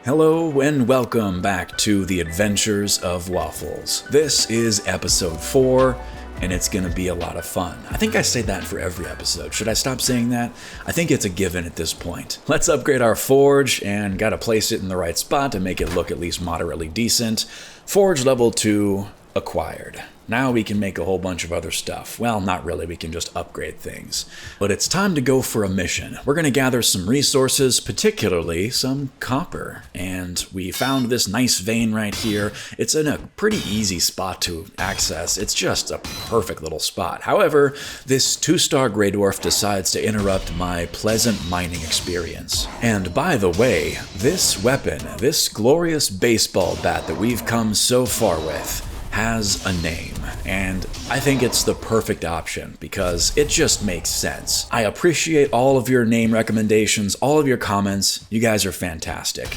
Hello and welcome back to the Adventures of Waffles. This is episode 4, and it's gonna be a lot of fun. I think I say that for every episode. Should I stop saying that? I think it's a given at this point. Let's upgrade our forge, and gotta place it in the right spot to make it look at least moderately decent. Forge level 2 acquired. Now we can make a whole bunch of other stuff. Well, not really, we can just upgrade things. But it's time to go for a mission. We're gonna gather some resources, particularly some copper. And we found this nice vein right here. It's in a pretty easy spot to access. It's just a perfect little spot. However, this 2-star Grey Dwarf decides to interrupt my pleasant mining experience. And by the way, this weapon, this glorious baseball bat that we've come so far with, has a name, and I think it's the perfect option because it just makes sense. I appreciate all of your name recommendations, all of your comments. You guys are fantastic.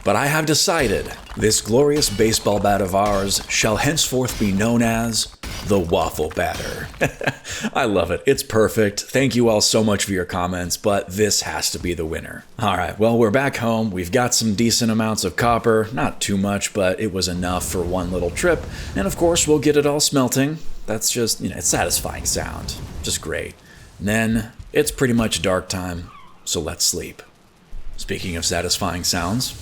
But I have decided this glorious baseball bat of ours shall henceforth be known as the Waffle Batter. I love it. It's perfect. Thank you all so much for your comments, but this has to be the winner. All right, well, we're back home. We've got some decent amounts of copper. Not too much, but it was enough for one little trip. And of course, we'll get it all smelting. That's just, it's satisfying sound. Just great. And then it's pretty much dark time, so let's sleep. Speaking of satisfying sounds,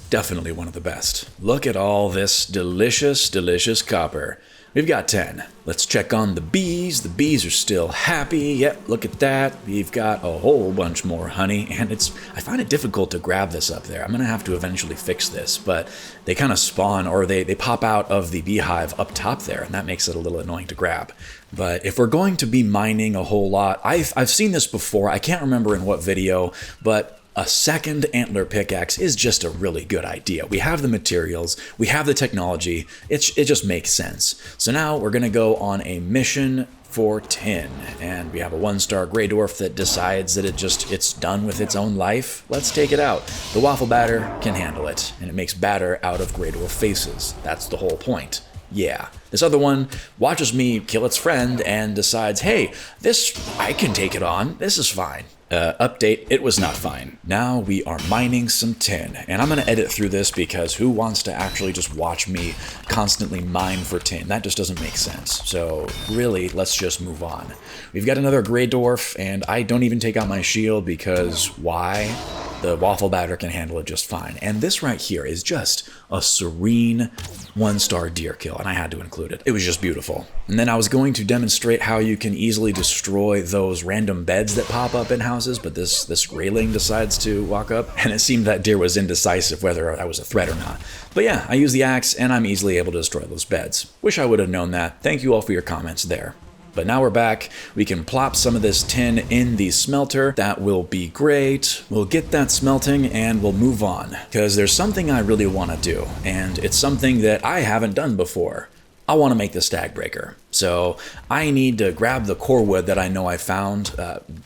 definitely one of the best. Look at all this delicious, delicious copper. We've got 10. Let's check on the bees. The bees are still happy. Yep, look at that. We've got a whole bunch more honey, and I find it difficult to grab this up there. I'm gonna have to eventually fix this, but they kind of spawn, or they pop out of the beehive up top there, and that makes it a little annoying to grab. But if we're going to be mining a whole lot, I've seen this before. I can't remember in what video, but a second antler pickaxe is just a really good idea. We have the materials, we have the technology, it just makes sense. So now we're gonna go on a mission for tin, and we have a 1-star Grey Dwarf that decides that it's done with its own life. Let's take it out. The Waffle Batter can handle it, and it makes batter out of Grey Dwarf faces. That's the whole point. Yeah. This other one watches me kill its friend and decides, hey, I can take it on, this is fine. Update, it was not fine. Now we are mining some tin, and I'm gonna edit through this because who wants to actually just watch me constantly mine for tin? That just doesn't make sense. So really, let's just move on. We've got another Grey Dwarf, and I don't even take out my shield because why? The Waffle Batter can handle it just fine. And this right here is just a serene 1-star deer kill, and I had to include it. It was just beautiful. And then I was going to demonstrate how you can easily destroy those random beds that pop up in houses, but this railing decides to walk up, and it seemed that deer was indecisive whether that was a threat or not. But yeah, I use the axe, and I'm easily able to destroy those beds. Wish I would have known that. Thank you all for your comments there. But now we're back. We can plop some of this tin in the smelter. That will be great. We'll get that smelting and we'll move on. Because there's something I really want to do, and it's something that I haven't done before. I want to make the stag breaker. So I need to grab the core wood that I know I found,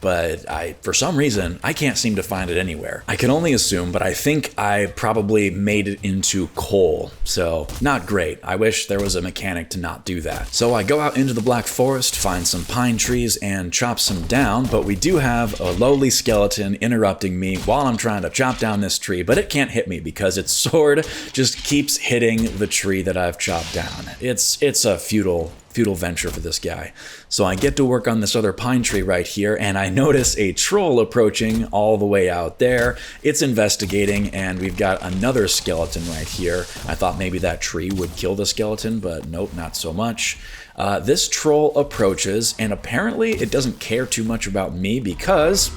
but for some reason, I can't seem to find it anywhere. I can only assume, but I think I probably made it into coal. So not great. I wish there was a mechanic to not do that. So I go out into the Black Forest, find some pine trees, and chop some down, but we do have a lowly skeleton interrupting me while I'm trying to chop down this tree, but it can't hit me because its sword just keeps hitting the tree that I've chopped down. It's a futile venture for this guy. So I get to work on this other pine tree right here, and I notice a troll approaching all the way out there. It's investigating, and we've got another skeleton right here. I thought maybe that tree would kill the skeleton, but nope, not so much. This troll approaches, and apparently it doesn't care too much about me because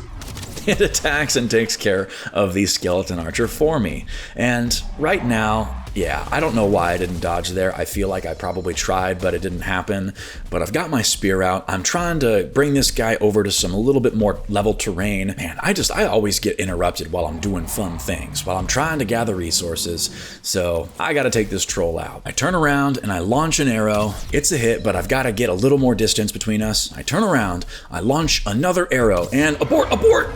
it attacks and takes care of the skeleton archer for me. And right now, yeah, I don't know why I didn't dodge there. I feel like I probably tried, but it didn't happen. But I've got my spear out. I'm trying to bring this guy over to some a little bit more level terrain. Man, I always get interrupted while I'm doing fun things, while I'm trying to gather resources. So I gotta take this troll out. I turn around and I launch an arrow. It's a hit, but I've gotta get a little more distance between us. I turn around, I launch another arrow, and abort, abort!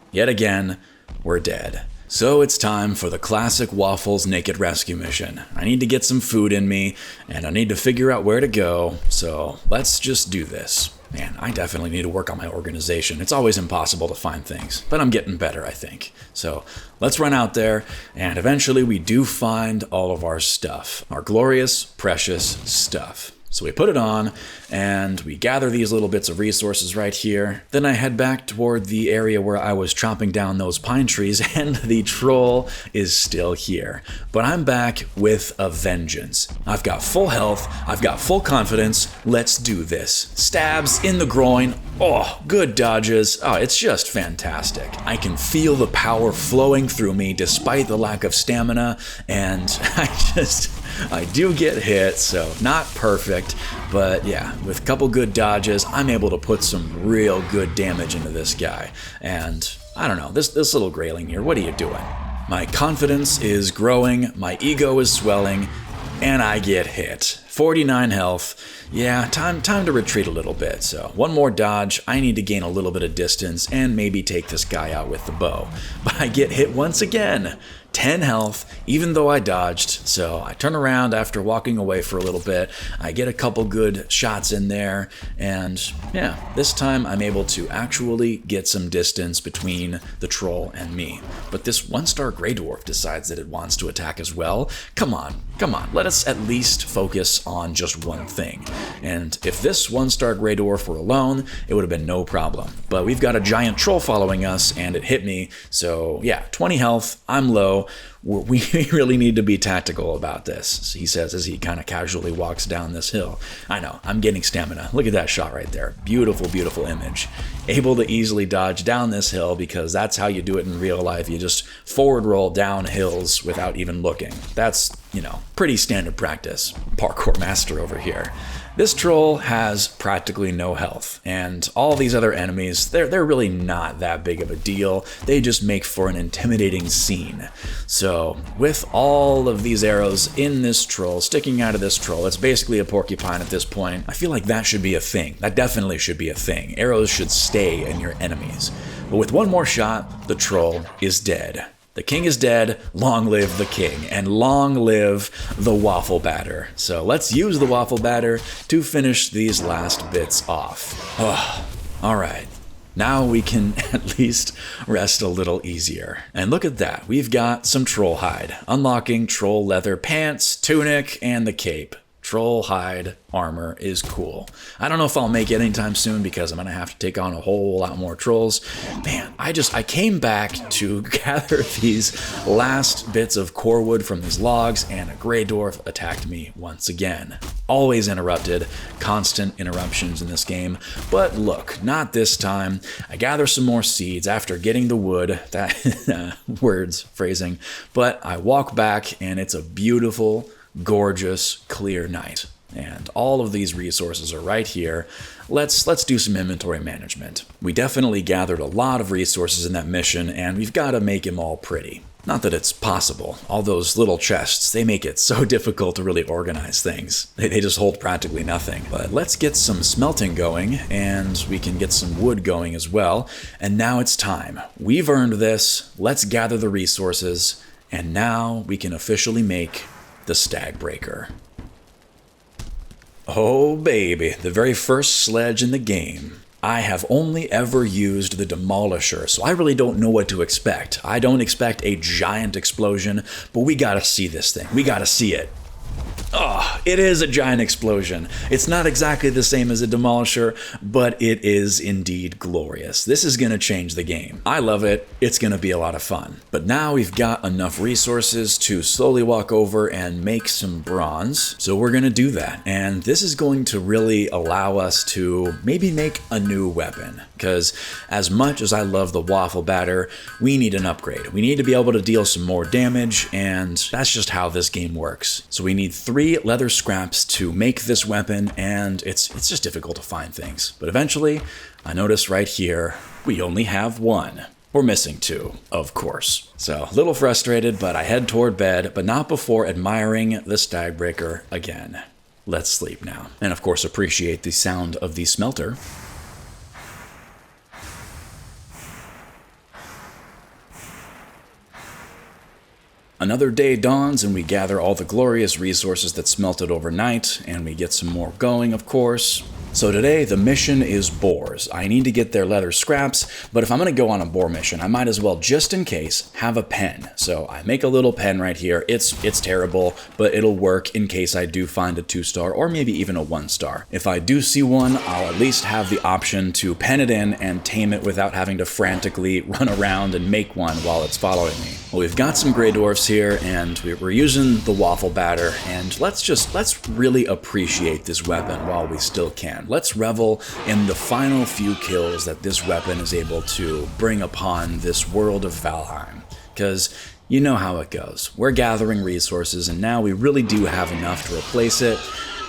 Yet again, we're dead. So it's time for the classic Waffles naked rescue mission. I need to get some food in me, and I need to figure out where to go, so let's just do this. Man, I definitely need to work on my organization. It's always impossible to find things, but I'm getting better, I think. So let's run out there, and eventually we do find all of our stuff. Our glorious, precious stuff. So we put it on, and we gather these little bits of resources right here. Then I head back toward the area where I was chopping down those pine trees, and the troll is still here. But I'm back with a vengeance. I've got full health, I've got full confidence. Let's do this. Stabs in the groin. Oh, good dodges. Oh, it's just fantastic. I can feel the power flowing through me despite the lack of stamina, and I do get hit, so not perfect, but yeah, with a couple good dodges, I'm able to put some real good damage into this guy. And I don't know, this little grayling here, what are you doing? My confidence is growing, my ego is swelling, and I get hit. 49 health. Yeah, time to retreat a little bit. So one more dodge, I need to gain a little bit of distance and maybe take this guy out with the bow. But I get hit once again. 10 health, even though I dodged. So I turn around after walking away for a little bit. I get a couple good shots in there. And yeah, this time I'm able to actually get some distance between the troll and me. But this 1-star Grey Dwarf decides that it wants to attack as well. Come on. Let us at least focus on just one thing. And if this 1-star Grey Dwarf were alone, it would have been no problem. But we've got a giant troll following us, and it hit me. So yeah, 20 health, I'm low. We really need to be tactical about this, he says as he kind of casually walks down this hill. I know, I'm getting stamina. Look at that shot right there. Beautiful, beautiful image. Able to easily dodge down this hill because that's how you do it in real life. You just forward roll down hills without even looking. That's, pretty standard practice. Parkour master over here. This troll has practically no health, and all these other enemies, they're really not that big of a deal. They just make for an intimidating scene. So, with all of these arrows in this troll, sticking out of this troll, it's basically a porcupine at this point. I feel like that should be a thing. That definitely should be a thing. Arrows should stay in your enemies. But with one more shot, the troll is dead. The king is dead, long live the king, and long live the Waffle Batter. So let's use the Waffle Batter to finish these last bits off. Oh, all right. Now we can at least rest a little easier. And look at that, we've got some troll hide, unlocking troll leather pants, tunic, and the cape. Troll hide armor is cool. I don't know if I'll make it anytime soon because I'm gonna have to take on a whole lot more trolls. Man, I came back to gather these last bits of core wood from these logs, and a Grey Dwarf attacked me once again. Always interrupted, constant interruptions in this game. But look, not this time. I gather some more seeds after getting the wood, that words, phrasing, but I walk back and it's a beautiful, gorgeous, clear night. And all of these resources are right here. Let's do some inventory management. We definitely gathered a lot of resources in that mission, and we've got to make them all pretty. Not that it's possible. All those little chests, they make it so difficult to really organize things. They just hold practically nothing. But let's get some smelting going, and we can get some wood going as well. And now it's time. We've earned this. Let's gather the resources, and now we can officially make the Stag Breaker. Oh baby, the very first sledge in the game. I have only ever used the Demolisher, so I really don't know what to expect. I don't expect a giant explosion, but we gotta see this thing. We gotta see it. Oh, it is a giant explosion. It's not exactly the same as a Demolisher, but it is indeed glorious. This is going to change the game. I love it. It's going to be a lot of fun. But now we've got enough resources to slowly walk over and make some bronze. So we're going to do that. And this is going to really allow us to maybe make a new weapon. Because as much as I love the Waffle Batter, we need an upgrade. We need to be able to deal some more damage, and that's just how this game works. So we need 3 leather scraps to make this weapon, and it's just difficult to find things. But eventually, I notice right here, we only have 1. We're missing 2, of course. So, a little frustrated, but I head toward bed, but not before admiring the Stag Breaker again. Let's sleep now. And of course, appreciate the sound of the smelter. Another day dawns, and we gather all the glorious resources that smelted overnight, and we get some more going, of course. So today, the mission is boars. I need to get their leather scraps, but if I'm going to go on a boar mission, I might as well, just in case, have a pen. So I make a little pen right here. It's terrible, but it'll work in case I do find a 2-star or maybe even a 1-star. If I do see one, I'll at least have the option to pen it in and tame it without having to frantically run around and make one while it's following me. Well, we've got some gray dwarfs here, and we're using the Waffle Batter, and let's really appreciate this weapon while we still can. Let's revel in the final few kills that this weapon is able to bring upon this world of Valheim. Because you know how it goes. We're gathering resources, and now we really do have enough to replace it,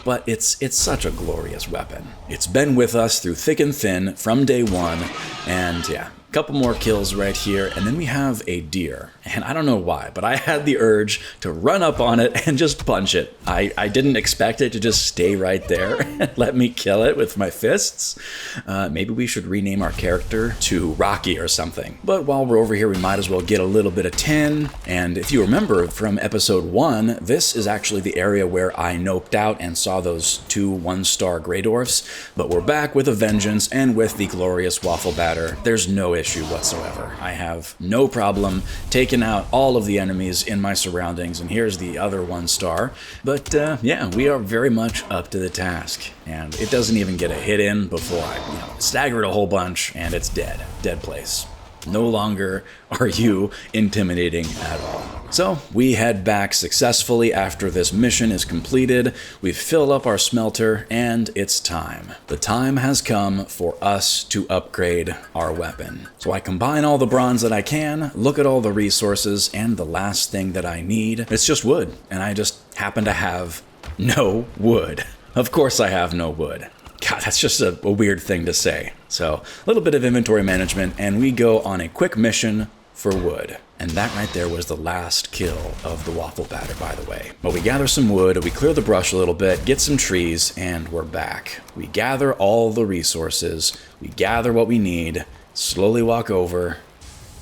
but it's such a glorious weapon. It's been with us through thick and thin from day one, and yeah. Couple more kills right here, and then we have a deer. And I don't know why, but I had the urge to run up on it and just punch it. I didn't expect it to just stay right there and let me kill it with my fists. Maybe we should rename our character to Rocky or something. But while we're over here, we might as well get a little bit of tin. And if you remember from episode 1, this is actually the area where I noped out and saw those 2 1-star gray dwarfs. But we're back with a vengeance and with the glorious Waffle Batter. There's no issue whatsoever. I have no problem taking out all of the enemies in my surroundings, and here's the other 1-star. But yeah, we are very much up to the task, and it doesn't even get a hit in before I staggered a whole bunch, and it's dead. Dead place. No longer are you intimidating at all. So we head back successfully after this mission is completed. We've filled up our smelter, and it's time. The time has come for us to upgrade our weapon. So I combine all the bronze that I can, look at all the resources, and the last thing that I need, it's just wood. And I just happen to have no wood. Of course I have no wood. God, that's just a weird thing to say. So, a little bit of inventory management, and we go on a quick mission for wood. And that right there was the last kill of the Waffle Batter, by the way. But we gather some wood, we clear the brush a little bit, get some trees, and we're back. We gather all the resources, we gather what we need, slowly walk over,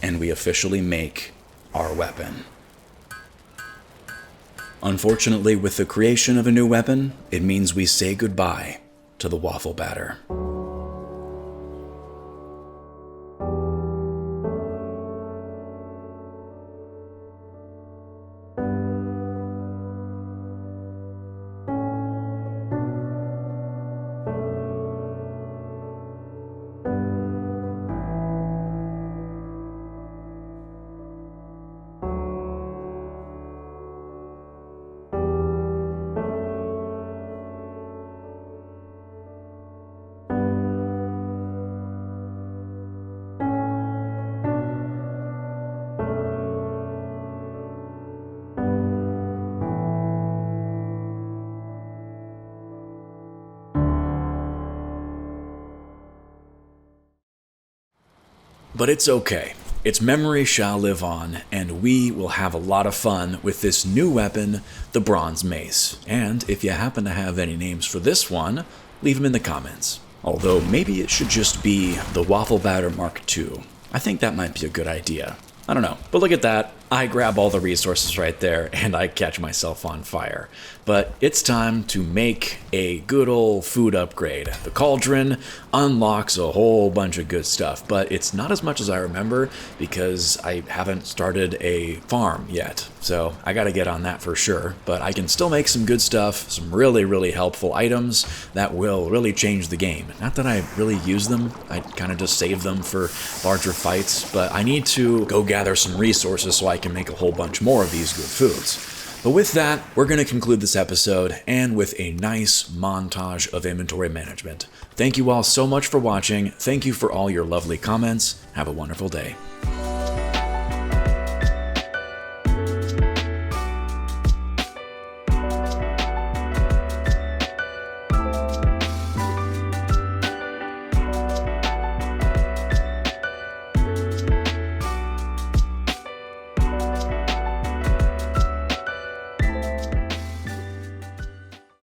and we officially make our weapon. Unfortunately, with the creation of a new weapon, it means we say goodbye to the Waffle Batter. But it's okay. Its memory shall live on, and we will have a lot of fun with this new weapon, the Bronze Mace. And if you happen to have any names for this one, leave them in the comments. Although maybe it should just be the Waffle Batter Mark II. I think that might be a good idea. I don't know. But look at that. I grab all the resources right there, and I catch myself on fire. But it's time to make a good old food upgrade. The cauldron unlocks a whole bunch of good stuff, but it's not as much as I remember because I haven't started a farm yet. So I gotta get on that for sure. But I can still make some good stuff, some really, really helpful items that will really change the game. Not that I really use them, I kind of just save them for larger fights, but I need to go gather some resources so I can make a whole bunch more of these good foods. But with that, we're going to conclude this episode, and with a nice montage of inventory management. Thank you all so much for watching. Thank you for all your lovely comments. Have a wonderful day.